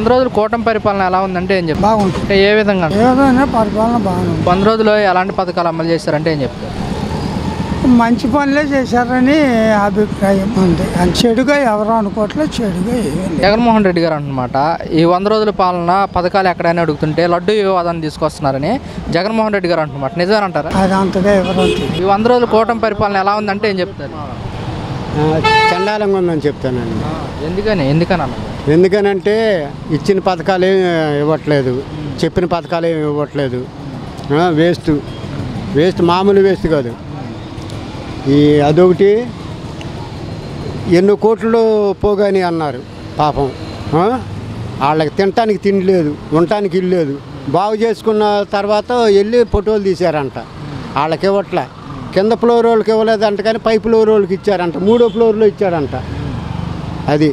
100 రోజులు కూటమి పరిపాలన ఎలా ఉందంటే ఏం చెప్తారు? బాగుంటుంది. ఏ విధంగా? ఏదైనా పరిపాలన బాగుంది. 100 రోజులు ఎలాంటి పథకాలు అమలు చేశారంటే ఏం చెప్తారు? మంచి పనులే చేశారని అభిప్రాయం ఉంది. అని చెడుగా ఎవరు అనుకోవట్లేదు, చెడుగా జగన్మోహన్ రెడ్డి గారు అన్నమాట ఈ 100 రోజుల పాలన పథకాలు ఎక్కడైనా అడుగుతుంటే లడ్డు వివాదాన్ని తీసుకొస్తున్నారని జగన్మోహన్ రెడ్డి గారు అంటున్నమాట. నిజమేనంటారా? అది అంతగా ఎవరు ఈ 100 రోజుల కూటమి పరిపాలన ఎలా ఉందంటే ఏం చెప్తారు? చండాలంగా ఉందని చెప్తానండి. ఎందుకని ఎందుకనంటే ఇచ్చిన పథకాలు ఏమి ఇవ్వట్లేదు, చెప్పిన పథకాలు ఏమి ఇవ్వట్లేదు. వేస్ట్ మామూలు వేస్ట్ కాదు. ఈ అదొకటి ఎన్నో కోట్లు పోగాని అన్నారు పాపం. వాళ్ళకి తినటానికి తిండి లేదు, ఉండటానికి ఇల్లు లేదు. బాగు చేసుకున్న తర్వాత వెళ్ళి ఫోటోలు తీశారంట. వాళ్ళకి ఇవ్వట్లే. కింద ఫ్లోర్ వాళ్ళకి ఇవ్వలేదంట, కానీ పై ఫ్లోర్ వాళ్ళకి ఇచ్చారంట. 3వ ఫ్లోర్లో ఇచ్చాడంట. అది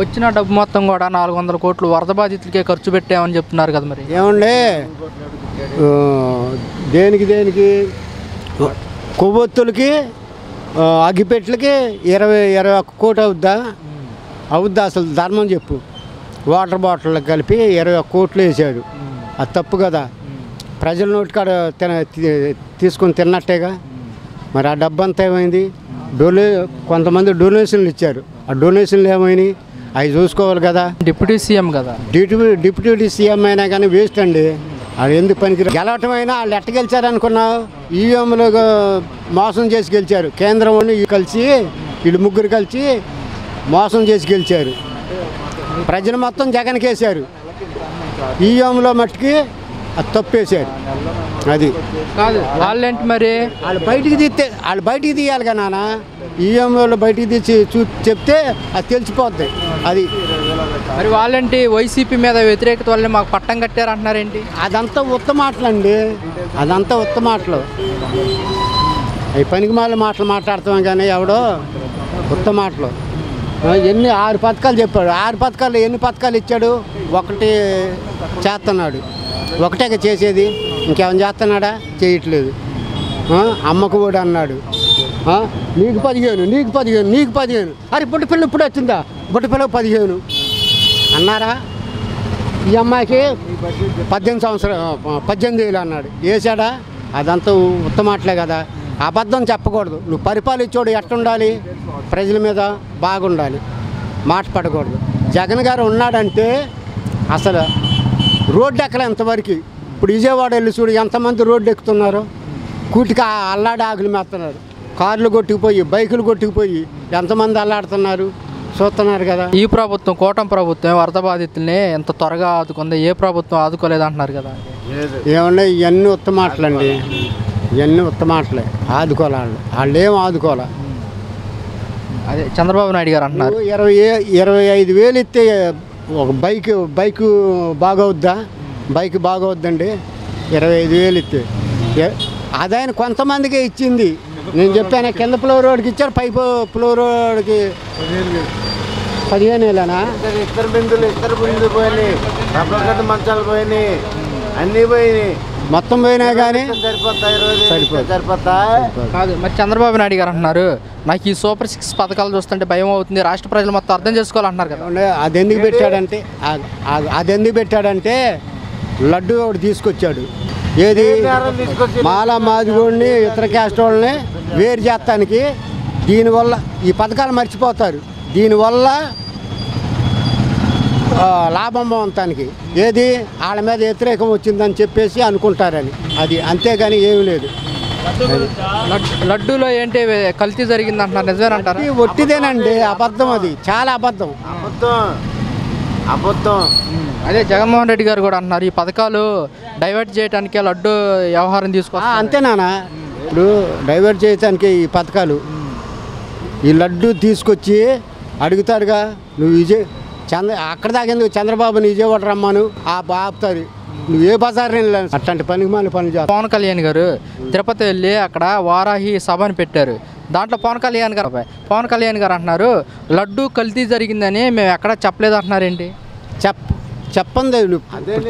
వచ్చిన డబ్బు మొత్తం కూడా 400 కోట్లు వరద బాధితులకే ఖర్చు పెట్టామని చెప్తున్నారు కదా. మరి ఏమండే దేనికి కొవ్వొత్తులకి అగ్గిపెట్లకి 21 కోటి అవుద్దా అసలు ధర్మం చెప్పు. వాటర్ బాటిళ్ళకి కలిపి 21 కోట్లు వేసాడు. అది తప్పు కదా. ప్రజల నోటికాడ తీసుకొని తిన్నట్టేగా. మరి ఆ డబ్బు అంతా ఏమైంది? కొంతమంది డొనేషన్లు ఇచ్చారు. ఆ డొనేషన్లు ఏమైనాయి? అవి చూసుకోవాలి కదా. డిప్యూటీ సీఎం కదా. డిప్యూటీ సీఎం అయినా కానీ వేస్ట్ అండి. అది ఎందుకు పనికి గెలవటం అయినా వాళ్ళు ఎట్ట గెలిచారనుకున్నావు? ఈవీఎంలు మోసం చేసి గెలిచారు. కేంద్రం కలిసి వీళ్ళు ముగ్గురు కలిసి మోసం చేసి గెలిచారు. ప్రజలు మొత్తం జగన్కి వేశారు. ఈవీఎంలో మట్టుకి అది తప్పేశారు. అది కాదు వాళ్ళేంటి మరి వాళ్ళు బయటికి తీయాలి కదా నాన్న. ఈవీఎంలో బయటికి తీసి చెప్తే అది తెలిసిపోద్ది. అది మరి వాళ్ళేంటి వైసీపీ మీద వ్యతిరేకత వల్ల మాకు పట్టం కట్టారు అంటున్నారేంటి? అదంతా ఉత్తమాటలండి. అదంతా ఉత్తమాటలు. అవి పనికి మాటలు మాట్లాడతాం కానీ ఎవడో ఉత్తమాటలు. 6 పథకాలు చెప్పాడు. 6 పథకాలు ఎన్ని పథకాలు ఇచ్చాడు? ఒకటి చేస్తున్నాడు. ఒకటే చేసేది. ఇంకేమైనా చేస్తున్నాడా? చేయట్లేదు. అమ్మకు కూడా అన్నాడు నీకు 15 అరే బుట్టపిల్ల ఇప్పుడు వచ్చిందా? బుట్టపిల్ల 15 అన్నారా? ఈ అమ్మాయికి 18,000 అన్నాడు. వేసాడా? అదంతా ఉత్తమాటలే కదా. అబద్ధం చెప్పకూడదు. నువ్వు పరిపాలించోడు ఎట్టుండాలి? ప్రజల మీద బాగుండాలి, మాట పడకూడదు. జగన్ గారు ఉన్నాడంటే అసలు రోడ్డు ఎక్కలే ఎంతవరకు. ఇప్పుడు విజయవాడ వెళ్ళి చూడు ఎంతమంది రోడ్డు ఎక్కుతున్నారు. కూటికి అల్లాడి ఆకులు మేస్తున్నారు. కార్లు కొట్టుకుపోయి, బైకులు కొట్టుకుపోయి ఎంతమంది అల్లాడుతున్నారు చూస్తున్నారు కదా. ఈ ప్రభుత్వం కూటమి ప్రభుత్వం వరద బాధితుల్ని ఎంత త్వరగా ఆదుకుంది, ఏ ప్రభుత్వం ఆదుకోలేదు అంటున్నారు కదా. ఏమన్నా ఇవన్నీ ఉత్తమాటలండి. ఇవన్నీ ఉత్తమాటలే. ఆదుకోవాలి వాళ్ళు ఏం ఆదుకోవాలి. అదే చంద్రబాబు నాయుడు గారు అంటున్నారు 25,000 ఇస్తే ఒక బైక్ బాగవుద్దా? బైక్ బాగవుద్దండి. 25,000 ఇస్తే అదాయన కొంతమందికే ఇచ్చింది. నేను చెప్పాను కింద ఫ్లోర్ రోడ్కి ఇచ్చారు, పై ఫ్లోర్ రోడ్కి 15,000. ఇద్దరు బిందులు పోయినాయి, మంచాలు పోయినాయి, అన్నీ పోయినాయి. మొత్తం పోయినా కానీ సరిపోతాయి. కాదు మరి చంద్రబాబు నాయుడు గారు అంటున్నారు నాకు ఈ సూపర్ 6 పథకాలు చూస్తుంటే భయం అవుతుంది, రాష్ట్ర ప్రజలు మొత్తం అర్థం చేసుకోవాలంటున్నారు కదా. అది ఎందుకు పెట్టాడంటే లడ్డు ఒకటి తీసుకొచ్చాడు. ఏది మాలా మాదిగోడిని ఇతర క్యాస్ట్ వాళ్ళని వేరు చేస్తానికి. దీనివల్ల ఈ పథకాలు మర్చిపోతారు. దీనివల్ల లాభం పొందటానికి ఏది వాళ్ళ మీద వ్యతిరేకం వచ్చిందని చెప్పేసి అనుకుంటారని. అది అంతేగాని ఏమీ లేదు. లడ్డూలో ఏంటి కల్తీ జరిగింది అంటున్నారు, నిజమేనంటారా? ఒట్టిదేనండి, అబద్ధం. అది చాలా అబద్ధం. అదే జగన్మోహన్ రెడ్డి గారు కూడా అంటున్నారు ఈ పథకాలు డైవర్ట్ చేయడానికే లడ్డు వ్యవహారం తీసుకొస్తారు. అంతేనా? ఇప్పుడు డైవర్ట్ చేయడానికి ఈ పథకాలు ఈ లడ్డు తీసుకొచ్చి అడుగుతారుగా. నువ్వు అక్కడ దాకేందుకు చంద్రబాబుని విజయవాడ రమ్మను ఆపుతారు. నువ్వు ఏ బజార్ అట్లాంటి పనికి మాలి పనులు చేస్తావు. పవన్ కళ్యాణ్ గారు తిరుపతి వెళ్ళి అక్కడ వారాహి సభని పెట్టారు. దాంట్లో పవన్ కళ్యాణ్ గారు అంటున్నారు లడ్డు కల్తీ జరిగిందని మేము ఎక్కడ చెప్పలేదు అంటున్నారేంటి? చెప్పండి.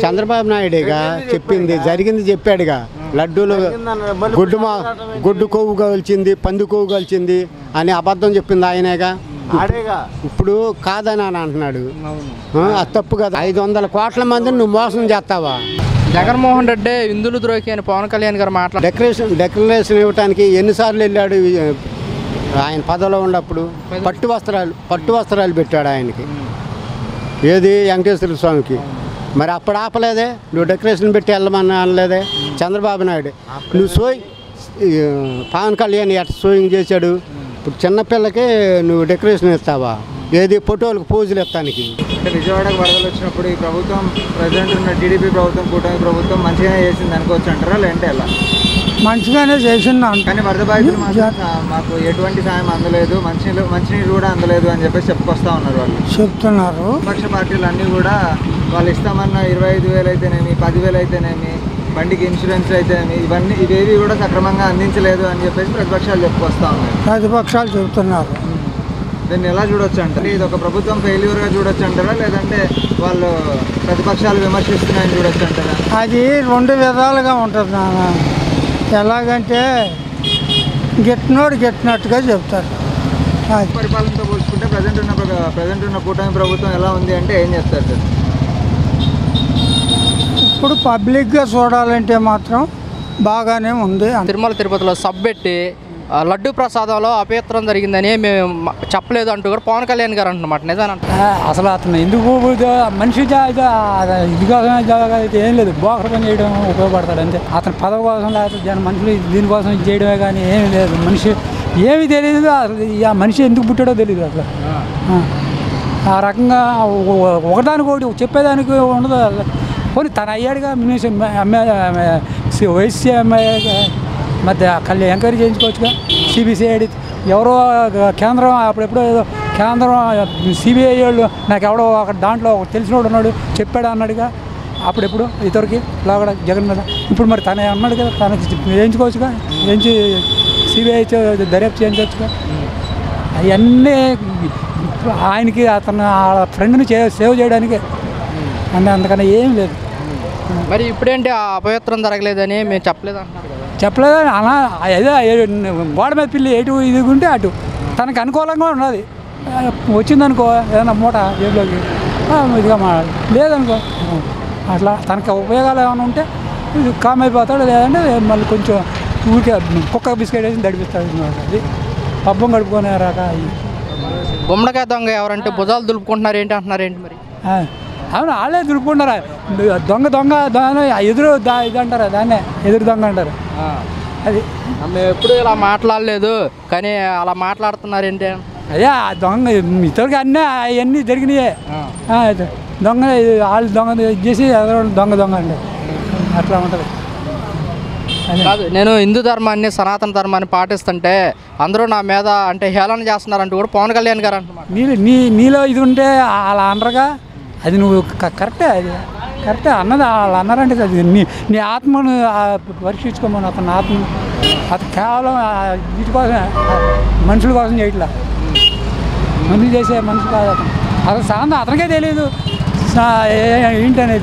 చంద్రబాబు నాయుడేగా చెప్పింది, జరిగింది చెప్పాడుగా. లడ్డూలు గుడ్డు కొవ్వు కలిసింది, పంది కొవ్వు కలిసింది అని అబద్ధం చెప్పింది ఆయనేగా. ఆడేగా ఇప్పుడు కాదని అని అంటున్నాడు. అది తప్పు కదా. 500 కోట్ల మందిని నువ్వు మోసం చేస్తావా? జగన్మోహన్ రెడ్డి ఇందులు ద్రోహి అని పవన్ కళ్యాణ్ గారు మాట్లాడారు. డెక్లరేషన్ ఇవ్వడానికి ఎన్నిసార్లు వెళ్ళాడు ఆయన పదవిలో ఉన్నప్పుడు? పట్టు వస్త్రాలు పెట్టాడు ఆయనకి. ఏది వెంకటేశ్వర స్వామికి. మరి అప్పుడు ఆపలేదే, నువ్వు డెకరేషన్ పెట్టి వెళ్ళమని అనలేదే చంద్రబాబు నాయుడు. నువ్వు పవన్ కళ్యాణ్ ఎట్లా సోయింగ్ చేశాడు? ఇప్పుడు చిన్నపిల్లకి నువ్వు డెకరేషన్ ఇస్తావా? ఏది ఫోటోలకు పూజలు ఇస్తానికి? విజయవాడకు వరదలు వచ్చినప్పుడు ఈ ప్రభుత్వం ప్రజెంట్ ఉన్న టీడీపీ ప్రభుత్వం, కూటమి ప్రభుత్వం మంచిగానే చేసింది అనుకోవచ్చు అంటారా, లేదంటే ఎలా? మంచిగానే చేసింది. కానీ వరద బాధితులు మాకు ఎటువంటి సాయం అందలేదు, మంచినీరు కూడా అందలేదు అని చెప్పేసి చెప్పుకొస్తా ఉన్నారు. వాళ్ళు చెప్తున్నారు. విపక్ష పార్టీలు అన్నీ కూడా వాళ్ళు ఇస్తామన్న 25,000 అయితేనేమి, 10,000 అయితేనేమి, బండికి ఇన్సూరెన్స్ అయితేనేమి, ఇవేవి కూడా సక్రమంగా అందించలేదు అని చెప్పేసి ప్రతిపక్షాలు చెప్పుకొస్తా ఉన్నాయి. ప్రతిపక్షాలు చెబుతున్నారు. దీన్ని ఎలా చూడొచ్చు అంటారు? ఇది ఒక ప్రభుత్వం ఫెయిల్యూర్గా చూడొచ్చు అంటారా, లేదంటే వాళ్ళు ప్రతిపక్షాలు విమర్శిస్తున్నాయని చూడొచ్చు అంటారా? అది 2 విధాలుగా ఉంటుంది నాన్న. ఎలాగంటే గెట్టినట్టుగా చెప్తారు. పరిపాలనతో పోల్చుకుంటే ప్రజెంట్ ఉన్న కూటమి ప్రభుత్వం ఎలా ఉంది అంటే ఏం చెప్తారు సార్? ఇప్పుడు పబ్లిక్గా చూడాలంటే మాత్రం బాగానే ఉంది. తిరుమల తిరుపతిలో సబ్ పెట్టి లడ్డు ప్రసాదంలో అపవిత్రం జరిగిందని మేము చెప్పలేదు అంటూ కూడా పవన్ కళ్యాణ్ గారు అంటున్నమాట. నిజానంట అసలు అతను ఎందుకు మనిషి ఇది కోసం అయితే ఏం లేదు, బోకర పని చేయడం ఉపయోగపడతాడు అంతే. అతని పదవి కోసం లేకపోతే మనుషులు దీనికోసం ఇది చేయడమే కానీ ఏమీ లేదు. మనిషి ఏమీ తెలియదు అసలు. ఆ మనిషి ఎందుకు పుట్టాడో తెలియదు అసలు. ఆ రకంగా ఒకదానికొకటి చెప్పేదానికి ఉండదు. పోనీ తను అయ్యాడుగా మినిస్టర్ వైసీ ఎమ్మెల్యే మధ్య కళ్ళు ఎంక్వైరీ చేయించుకోవచ్చుగా. సిబిసిఐడి ఎవరో కేంద్రం అప్పుడెప్పుడో ఏదో కేంద్రం సిబిఐ వాళ్ళు నాకు ఎవడో అక్కడ దాంట్లో తెలిసినోడు ఉన్నాడు చెప్పాడు అన్నాడుగా అప్పుడెప్పుడు ఇతరుకి లాగడ జగన్ మీద. ఇప్పుడు మరి తనే అన్నాడు కదా, తనకి చేయించుకోవచ్చుగా, చేయించి సిబిఐ దర్యాప్తు చేయించవచ్చుగా. అవన్నీ ఆయనకి అతను ఫ్రెండ్ని సేవ్ చేయడానికే అందుకని ఏం లేదు. మరి ఇప్పుడేంటి ఆ అపవిత్రం జరగలేదని మేము చెప్పలేదు అంటున్నారు కదా? చెప్పలేదని అలా ఏదో గోడ మీద పిల్లి ఎటు ఇదిగుంటే అటు తనకు అనుకూలంగా ఉన్నది. వచ్చిందనుకో ఏదైనా మూట జేబులోకి ఇదిగా లేదనుకో అట్లా తనకి ఉపయోగాలు ఏమైనా ఉంటే కామ్ అయిపోతాడు. లేదంటే మళ్ళీ కొంచెం ఊరికే కుక్క బిస్కెట్ వేసి దడిపిస్తాడు. అది పబ్బం గడుపుకునే రాక. గుమ్మడికాయ దొంగ ఎవరంటే భుజాలు దులుపుకుంటున్నారు ఏంటి అంటున్నారు ఏంటి మరి? అవును, వాళ్ళే దులుపుకుంటారా? దొంగ ఎదురు ఇది అంటారా, దాన్నే ఎదురు దొంగ అంటారు. అది మేము ఎప్పుడు ఇలా మాట్లాడలేదు కానీ అలా మాట్లాడుతున్నారు ఏంటి? అదే దొంగ ఇతరుకి అవన్నీ జరిగినాయే. దొంగ వాళ్ళు దొంగ చేసి దొంగ అంటే అట్లా ఉంటుంది. కాదు, నేను హిందూ ధర్మాన్ని సనాతన ధర్మాన్ని పాటిస్తుంటే అందరూ నా మీద అంటే హేళన చేస్తున్నారంటూ కూడా పవన్ కళ్యాణ్ గారు అంటున్నారు. నీలో ఇది ఉంటే అలా అనరుగా. అది నువ్వు కరెక్టే, అది కరెక్టే అన్నది. వాళ్ళు అన్నారంటే అది నీ ఆత్మను పరీక్షించుకోమని. అతని ఆత్మను అది కేవలం వీటి కోసం, మనుషుల కోసం చేయట్లా. మనుషులు చేసే మనుషులు కాదు అతను. అతను సాంతం అతనికే తెలియదు ఏంటనేది.